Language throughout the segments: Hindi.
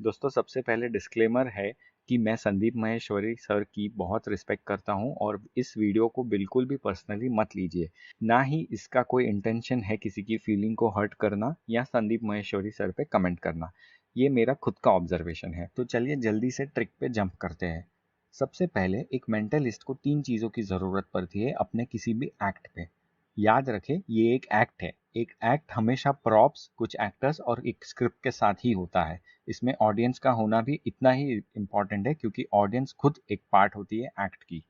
दोस्तों सबसे पहले डिस्क्लेमर है कि मैं संदीप माहेश्वरी सर की बहुत रिस्पेक्ट करता हूं और इस वीडियो को बिल्कुल भी पर्सनली मत लीजिए। ना ही इसका कोई इंटेंशन है किसी की फीलिंग को हर्ट करना या संदीप माहेश्वरी सर पे कमेंट करना। ये मेरा खुद का ऑब्जर्वेशन है। तो चलिए जल्दी से ट्रिक पे जंप करते हैं। सबसे पहले एक मेंटलिस्ट को 3 चीज़ों की ज़रूरत पड़ती है अपने किसी भी एक्ट पे। याद रखें ये एक एक्ट है। एक एक्ट हमेशा प्रॉप्स, कुछ एक्टर्स और एक स्क्रिप्ट के साथ ही होता है। इसमें ऑडियंस का होना भी इतना ही इम्पॉर्टेंट है क्योंकि ऑडियंस खुद एक पार्ट होती है एक्ट की।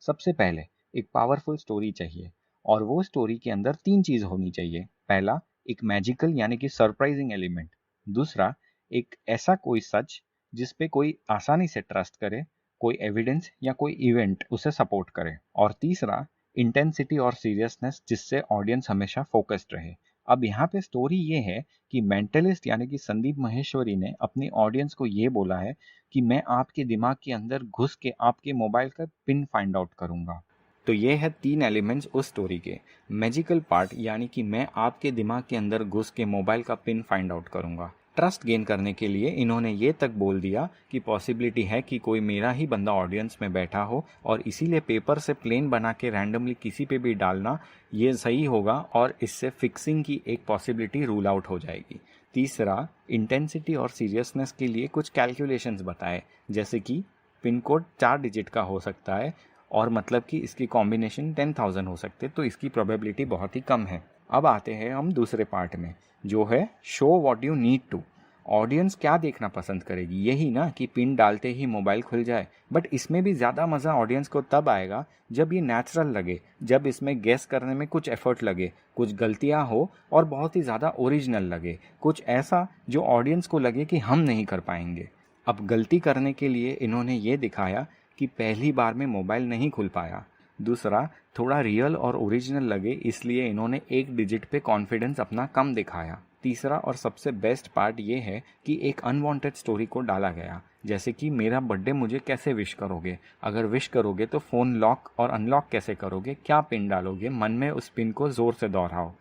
सबसे पहले एक पावरफुल स्टोरी चाहिए और वो स्टोरी के अंदर 3 चीज़ होनी चाहिए। पहला, एक मैजिकल यानी कि सरप्राइजिंग एलिमेंट। दूसरा, एक ऐसा कोई सच जिस पे कोई आसानी से ट्रस्ट करे, कोई एविडेंस या कोई इवेंट उसे सपोर्ट करे। और तीसरा, इंटेंसिटी और सीरियसनेस जिससे ऑडियंस हमेशा फोकस्ड रहे। अब यहाँ पे स्टोरी ये है कि मेंटलिस्ट यानी कि संदीप महेश्वरी ने अपनी ऑडियंस को ये बोला है कि मैं आपके दिमाग के अंदर घुस के आपके मोबाइल का पिन फाइंड आउट करूंगा। तो ये है 3 एलिमेंट्स उस स्टोरी के। मैजिकल पार्ट यानी कि मैं आपके दिमाग के अंदर घुस के मोबाइल का पिन फाइंड आउट करूंगा। ट्रस्ट गेन करने के लिए इन्होंने ये तक बोल दिया कि पॉसिबिलिटी है कि कोई मेरा ही बंदा ऑडियंस में बैठा हो और इसीलिए पेपर से प्लेन बना के रैंडमली किसी पे भी डालना ये सही होगा और इससे फिक्सिंग की एक पॉसिबिलिटी रूल आउट हो जाएगी। तीसरा, इंटेंसिटी और सीरियसनेस के लिए कुछ कैलकुलेशंस बताए, जैसे कि पिन कोड 4 डिजिट का हो सकता है और मतलब कि इसकी कॉम्बिनेशन 10,000 हो सकते, तो इसकी प्रोबेबिलिटी बहुत ही कम है। अब आते हैं हम दूसरे पार्ट में, जो है show what you need to. Audience क्या देखना पसंद करेगी? यही ना कि पिन डालते ही मोबाइल खुल जाए। बट इसमें भी ज़्यादा मज़ा ऑडियंस को तब आएगा जब ये नेचुरल लगे, जब इसमें गेस करने में कुछ एफर्ट लगे, कुछ गलतियां हो और बहुत ही ज़्यादा ओरिजिनल लगे, कुछ ऐसा जो ऑडियंस को लगे कि हम नहीं कर पाएंगे। अब गलती करने के लिए इन्होंने ये दिखाया कि पहली बार में मोबाइल नहीं खुल पाया। दूसरा, थोड़ा रियल और ओरिजिनल लगे इसलिए इन्होंने 1 डिजिट पे कॉन्फिडेंस अपना कम दिखाया। तीसरा और सबसे बेस्ट पार्ट ये है कि एक अनवांटेड स्टोरी को डाला गया, जैसे कि मेरा बर्थडे मुझे कैसे विश करोगे, अगर विश करोगे तो फ़ोन लॉक और अनलॉक कैसे करोगे, क्या पिन डालोगे, मन में उस पिन को ज़ोर से दोहराओ।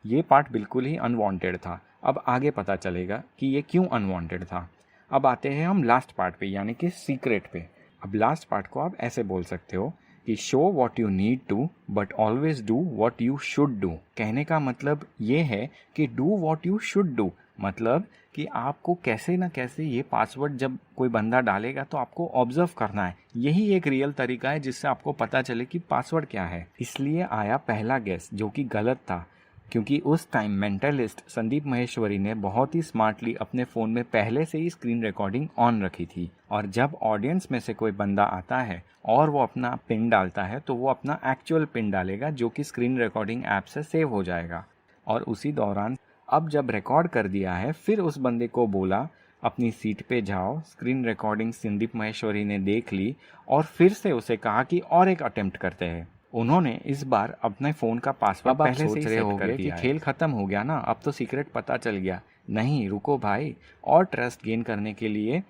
ये पार्ट बिल्कुल ही अनवांटेड था। अब आगे पता चलेगा कि ये क्यों अनवांटेड था। अब आते हैं हम लास्ट पार्ट पे यानी कि सीक्रेट पे। अब लास्ट पार्ट को आप ऐसे बोल सकते हो कि show what you need to but always do what you should do. कहने का मतलब ये है कि do what you should do, मतलब कि आपको कैसे ना कैसे ये पासवर्ड जब कोई बंदा डालेगा तो आपको ऑब्जर्व करना है। यही एक रियल तरीका है जिससे आपको पता चले कि पासवर्ड क्या है। इसलिए आया पहला गेस जो कि गलत था, क्योंकि उस टाइम मेंटलिस्ट संदीप महेश्वरी ने बहुत ही स्मार्टली अपने फ़ोन में पहले से ही स्क्रीन रिकॉर्डिंग ऑन रखी थी। और जब ऑडियंस में से कोई बंदा आता है और वो अपना पिन डालता है तो वो अपना एक्चुअल पिन डालेगा जो कि स्क्रीन रिकॉर्डिंग ऐप से सेव हो जाएगा। और उसी दौरान अब जब रिकॉर्ड कर दिया है फिर उस बंदे को बोला अपनी सीट पे जाओ। स्क्रीन रिकॉर्डिंग संदीप महेश्वरी ने देख ली और फिर से उसे कहा कि और एक अटेम्प्ट करते हैं। उन्होंने इस बार अपने फ़ोन का पासवर्ड पहले से ही सेट कर दिया है। खेल खत्म हो गया ना, अब तो सीक्रेट पता चल गया। नहीं रुको भाई, और ट्रस्ट गेन करने के लिए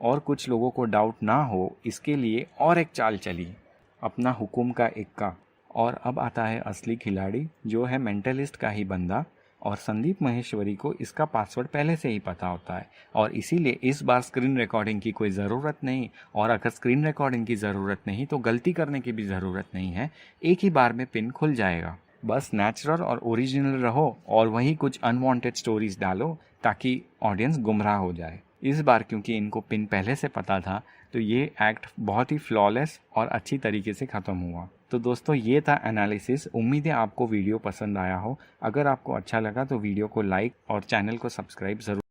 और कुछ लोगों को डाउट ना हो इसके लिए और एक चाल चली, अपना हुकुम का इक्का। और अब आता है असली खिलाड़ी जो है मेंटलिस्ट का ही बंदा। और संदीप महेश्वरी को इसका पासवर्ड पहले से ही पता होता है और इसीलिए इस बार स्क्रीन रिकॉर्डिंग की कोई ज़रूरत नहीं। और अगर स्क्रीन रिकॉर्डिंग की ज़रूरत नहीं तो गलती करने की भी ज़रूरत नहीं है, एक ही बार में पिन खुल जाएगा। बस नेचुरल और ओरिजिनल रहो और वहीं कुछ अनवांटेड स्टोरीज डालो ताकि ऑडियंस गुमराह हो जाए। इस बार क्योंकि इनको पिन पहले से पता था तो ये एक्ट बहुत ही फ्लॉलेस और अच्छी तरीके से ख़त्म हुआ। तो दोस्तों ये था एनालिसिस। उम्मीद है आपको वीडियो पसंद आया हो। अगर आपको अच्छा लगा तो वीडियो को लाइक और चैनल को सब्सक्राइब ज़रूर